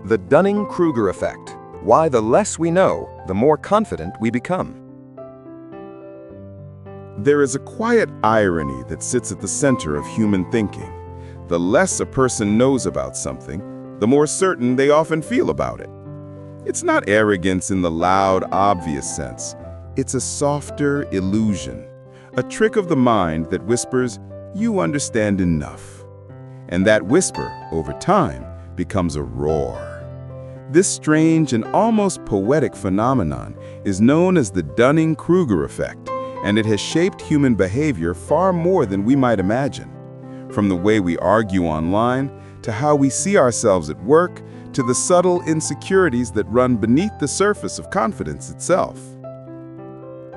The Dunning-Kruger Effect. Why the less we know, the more confident we become. There is a quiet irony that sits at the center of human thinking. The less a person knows about something, the more certain they often feel about it. It's not arrogance in the loud, obvious sense. It's a softer illusion, a trick of the mind that whispers, "You understand enough." And that whisper, over time, becomes a roar. This strange and almost poetic phenomenon is known as the Dunning-Kruger Effect, and it has shaped human behavior far more than we might imagine. From the way we argue online, to how we see ourselves at work, to the subtle insecurities that run beneath the surface of confidence itself.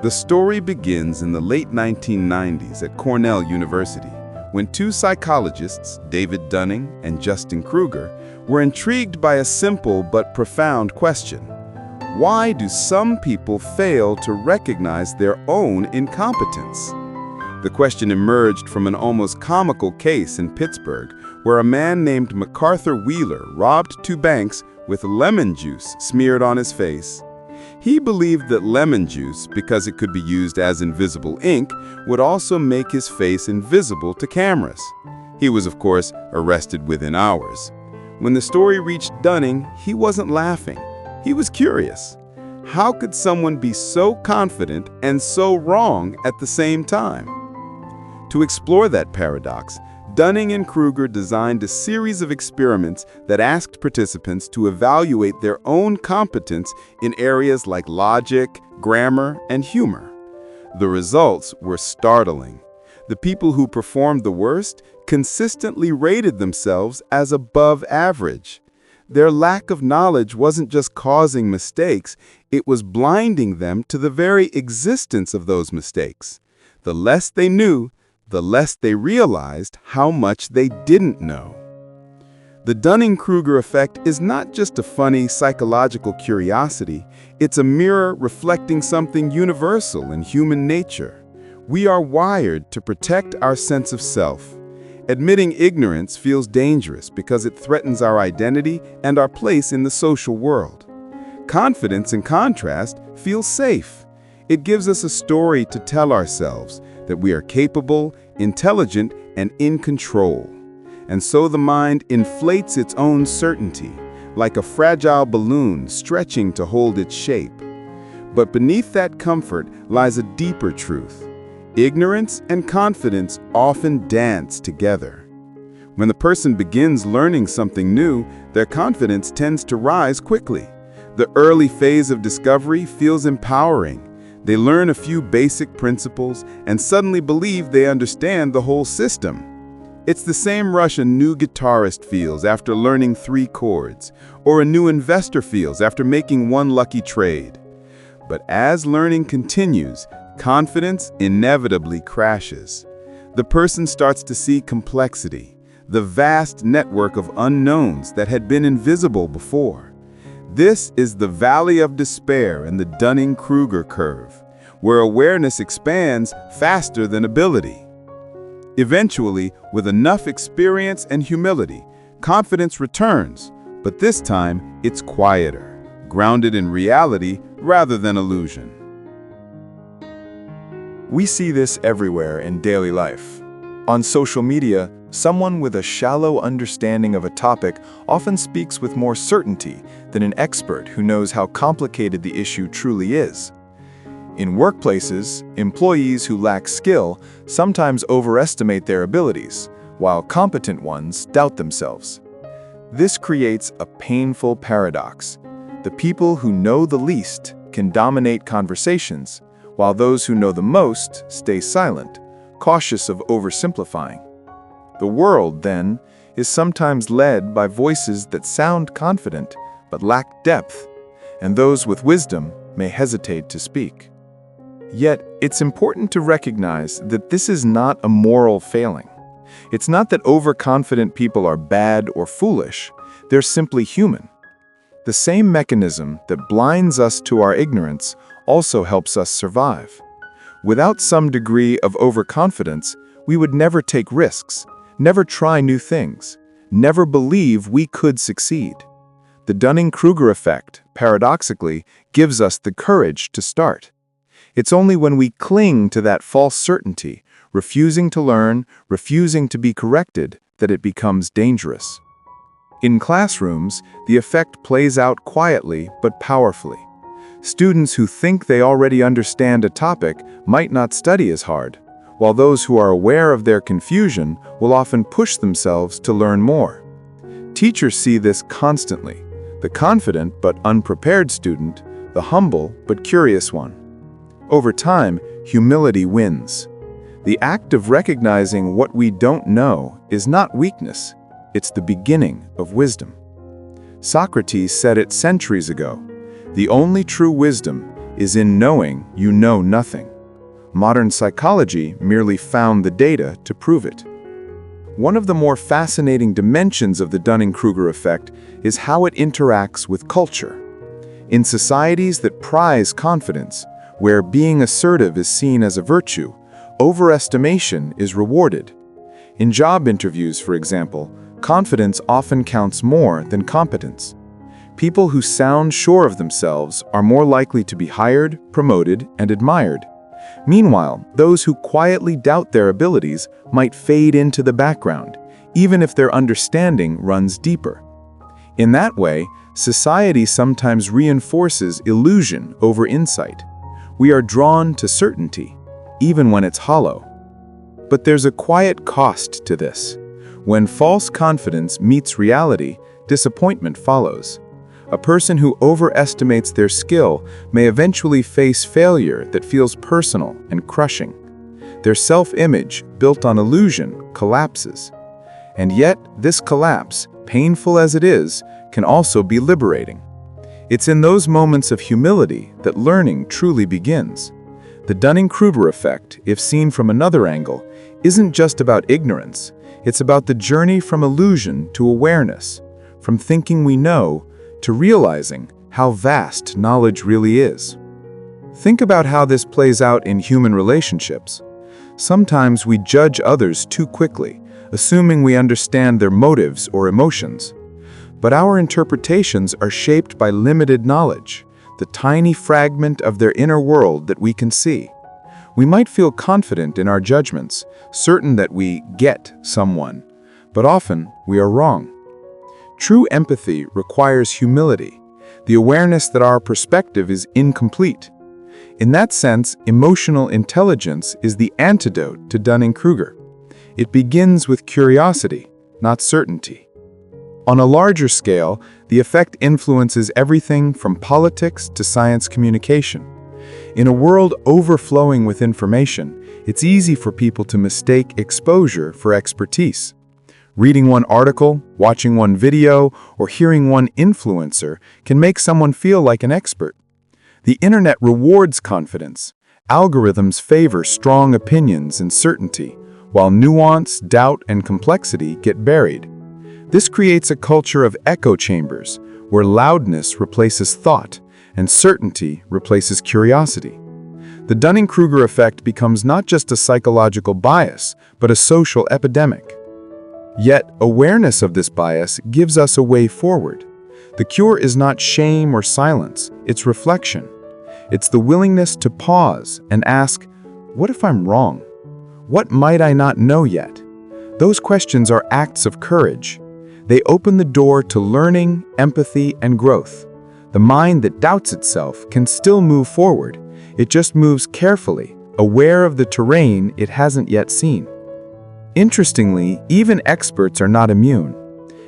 The story begins in the late 1990s at Cornell University, when two psychologists, David Dunning and Justin Kruger, were intrigued by a simple but profound question. Why do some people fail to recognize their own incompetence? The question emerged from an almost comical case in Pittsburgh, where a man named MacArthur Wheeler robbed two banks with lemon juice smeared on his face. He believed that lemon juice, because it could be used as invisible ink, would also make his face invisible to cameras. He was, of course, arrested within hours. When the story reached Dunning, he wasn't laughing. He was curious. How could someone be so confident and so wrong at the same time? To explore that paradox, Dunning and Kruger designed a series of experiments that asked participants to evaluate their own competence in areas like logic, grammar, and humor. The results were startling. The people who performed the worst consistently rated themselves as above average. Their lack of knowledge wasn't just causing mistakes, it was blinding them to the very existence of those mistakes. The less they knew, the less they realized how much they didn't know. The Dunning-Kruger effect is not just a funny psychological curiosity, it's a mirror reflecting something universal in human nature. We are wired to protect our sense of self. Admitting ignorance feels dangerous because it threatens our identity and our place in the social world. Confidence, in contrast, feels safe. It gives us a story to tell ourselves that we are capable, intelligent, and in control. And so the mind inflates its own certainty, like a fragile balloon stretching to hold its shape. But beneath that comfort lies a deeper truth. Ignorance and confidence often dance together. When the person begins learning something new, their confidence tends to rise quickly. The early phase of discovery feels empowering. They learn a few basic principles and suddenly believe they understand the whole system. It's the same rush a new guitarist feels after learning 3 chords, or a new investor feels after making one lucky trade. But as learning continues, confidence inevitably crashes. The person starts to see complexity, the vast network of unknowns that had been invisible before. This is the valley of despair in the Dunning-Kruger curve, where awareness expands faster than ability. Eventually, with enough experience and humility, confidence returns, but this time it's quieter, grounded in reality rather than illusion. We see this everywhere in daily life. On social media, someone with a shallow understanding of a topic often speaks with more certainty than an expert who knows how complicated the issue truly is. In workplaces, employees who lack skill sometimes overestimate their abilities, while competent ones doubt themselves. This creates a painful paradox. The people who know the least can dominate conversations, while those who know the most stay silent, cautious of oversimplifying. The world, then, is sometimes led by voices that sound confident but lack depth, and those with wisdom may hesitate to speak. Yet, it's important to recognize that this is not a moral failing. It's not that overconfident people are bad or foolish, they're simply human. The same mechanism that blinds us to our ignorance also helps us survive. Without some degree of overconfidence, we would never take risks, never try new things, never believe we could succeed. The Dunning-Kruger Effect, paradoxically, gives us the courage to start. It's only when we cling to that false certainty, refusing to learn, refusing to be corrected, that it becomes dangerous. In classrooms, the effect plays out quietly but powerfully. Students who think they already understand a topic might not study as hard, while those who are aware of their confusion will often push themselves to learn more. Teachers see this constantly: the confident but unprepared student, the humble but curious one. Over time, humility wins. The act of recognizing what we don't know is not weakness, it's the beginning of wisdom. Socrates said it centuries ago: "The only true wisdom is in knowing you know nothing." Modern psychology merely found the data to prove it. One of the more fascinating dimensions of the Dunning-Kruger effect is how it interacts with culture. In societies that prize confidence, where being assertive is seen as a virtue, overestimation is rewarded. In job interviews, for example, confidence often counts more than competence. People who sound sure of themselves are more likely to be hired, promoted, and admired. Meanwhile, those who quietly doubt their abilities might fade into the background, even if their understanding runs deeper. In that way, society sometimes reinforces illusion over insight. We are drawn to certainty, even when it's hollow. But there's a quiet cost to this. When false confidence meets reality, disappointment follows. A person who overestimates their skill may eventually face failure that feels personal and crushing. Their self-image, built on illusion, collapses. And yet, this collapse, painful as it is, can also be liberating. It's in those moments of humility that learning truly begins. The Dunning-Kruger effect, if seen from another angle, isn't just about ignorance. It's about the journey from illusion to awareness, from thinking we know to realizing how vast knowledge really is. Think about how this plays out in human relationships. Sometimes we judge others too quickly, assuming we understand their motives or emotions. But our interpretations are shaped by limited knowledge, the tiny fragment of their inner world that we can see. We might feel confident in our judgments, certain that we get someone, but often we are wrong. True empathy requires humility, the awareness that our perspective is incomplete. In that sense, emotional intelligence is the antidote to Dunning-Kruger. It begins with curiosity, not certainty. On a larger scale, the effect influences everything from politics to science communication. In a world overflowing with information, it's easy for people to mistake exposure for expertise. Reading one article, watching one video, or hearing one influencer can make someone feel like an expert. The internet rewards confidence. Algorithms favor strong opinions and certainty, while nuance, doubt, and complexity get buried. This creates a culture of echo chambers, where loudness replaces thought, and certainty replaces curiosity. The Dunning-Kruger effect becomes not just a psychological bias, but a social epidemic. Yet, awareness of this bias gives us a way forward. The cure is not shame or silence, it's reflection. It's the willingness to pause and ask, what if I'm wrong? What might I not know yet? Those questions are acts of courage. They open the door to learning, empathy, and growth. The mind that doubts itself can still move forward. It just moves carefully, aware of the terrain it hasn't yet seen. Interestingly, even experts are not immune.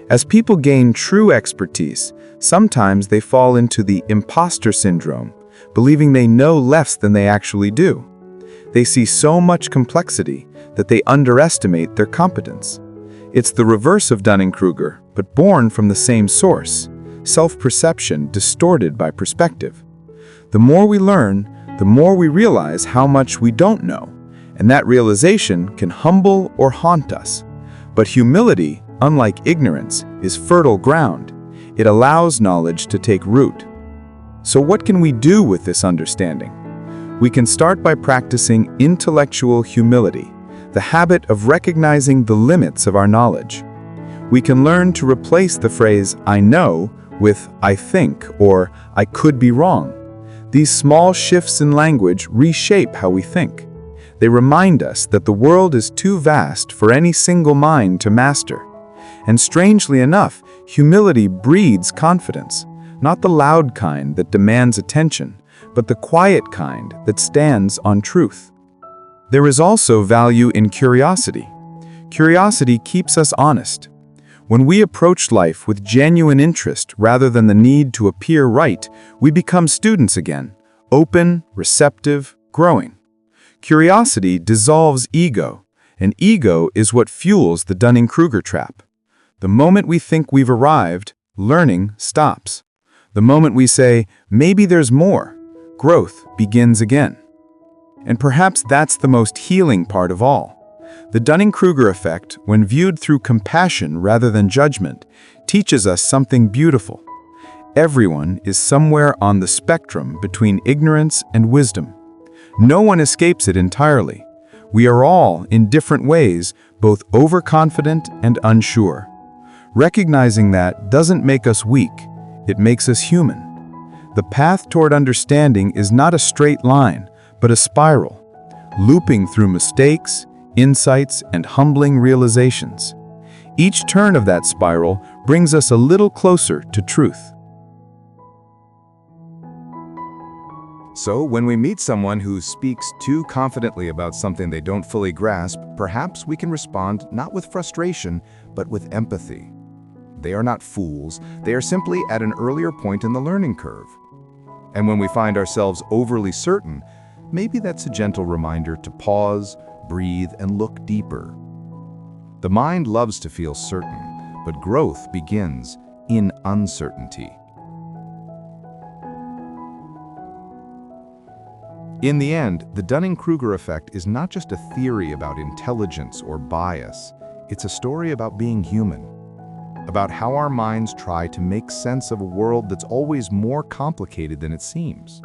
As people gain true expertise, sometimes they fall into the imposter syndrome, believing they know less than they actually do. They see so much complexity that they underestimate their competence. It's the reverse of Dunning-Kruger, but born from the same source: self-perception distorted by perspective. The more we learn, the more we realize how much we don't know, and that realization can humble or haunt us. But humility, unlike ignorance, is fertile ground. It allows knowledge to take root. So what can we do with this understanding? We can start by practicing intellectual humility, the habit of recognizing the limits of our knowledge. We can learn to replace the phrase "I know" with "I think" or "I could be wrong." These small shifts in language reshape how we think. They remind us that the world is too vast for any single mind to master. And strangely enough, humility breeds confidence, not the loud kind that demands attention, but the quiet kind that stands on truth. There is also value in curiosity. Curiosity keeps us honest. When we approach life with genuine interest rather than the need to appear right, we become students again, open, receptive, growing. Curiosity dissolves ego, and ego is what fuels the Dunning-Kruger trap. The moment we think we've arrived, learning stops. The moment we say, maybe there's more, growth begins again. And perhaps that's the most healing part of all. The Dunning-Kruger effect, when viewed through compassion rather than judgment, teaches us something beautiful. Everyone is somewhere on the spectrum between ignorance and wisdom. No one escapes it entirely. We are all, in different ways, both overconfident and unsure. Recognizing that doesn't make us weak, it makes us human. The path toward understanding is not a straight line, but a spiral, looping through mistakes, insights, and humbling realizations. Each turn of that spiral brings us a little closer to truth. So, when we meet someone who speaks too confidently about something they don't fully grasp, perhaps we can respond not with frustration, but with empathy. They are not fools, they are simply at an earlier point in the learning curve. And when we find ourselves overly certain, maybe that's a gentle reminder to pause, breathe, and look deeper. The mind loves to feel certain, but growth begins in uncertainty. In the end, the Dunning-Kruger effect is not just a theory about intelligence or bias. It's a story about being human, about how our minds try to make sense of a world that's always more complicated than it seems.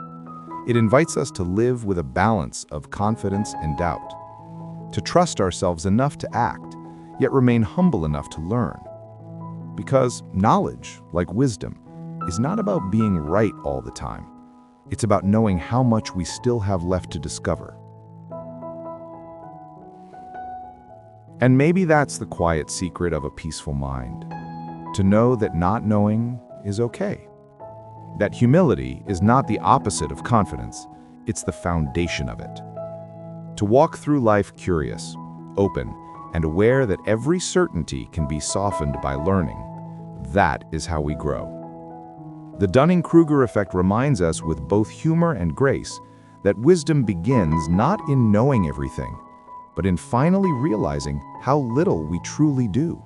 It invites us to live with a balance of confidence and doubt, to trust ourselves enough to act, yet remain humble enough to learn. Because knowledge, like wisdom, is not about being right all the time. It's about knowing how much we still have left to discover. And maybe that's the quiet secret of a peaceful mind, to know that not knowing is okay. That humility is not the opposite of confidence, it's the foundation of it. To walk through life curious, open, and aware that every certainty can be softened by learning, that is how we grow. The Dunning-Kruger effect reminds us with both humor and grace that wisdom begins not in knowing everything, but in finally realizing how little we truly do.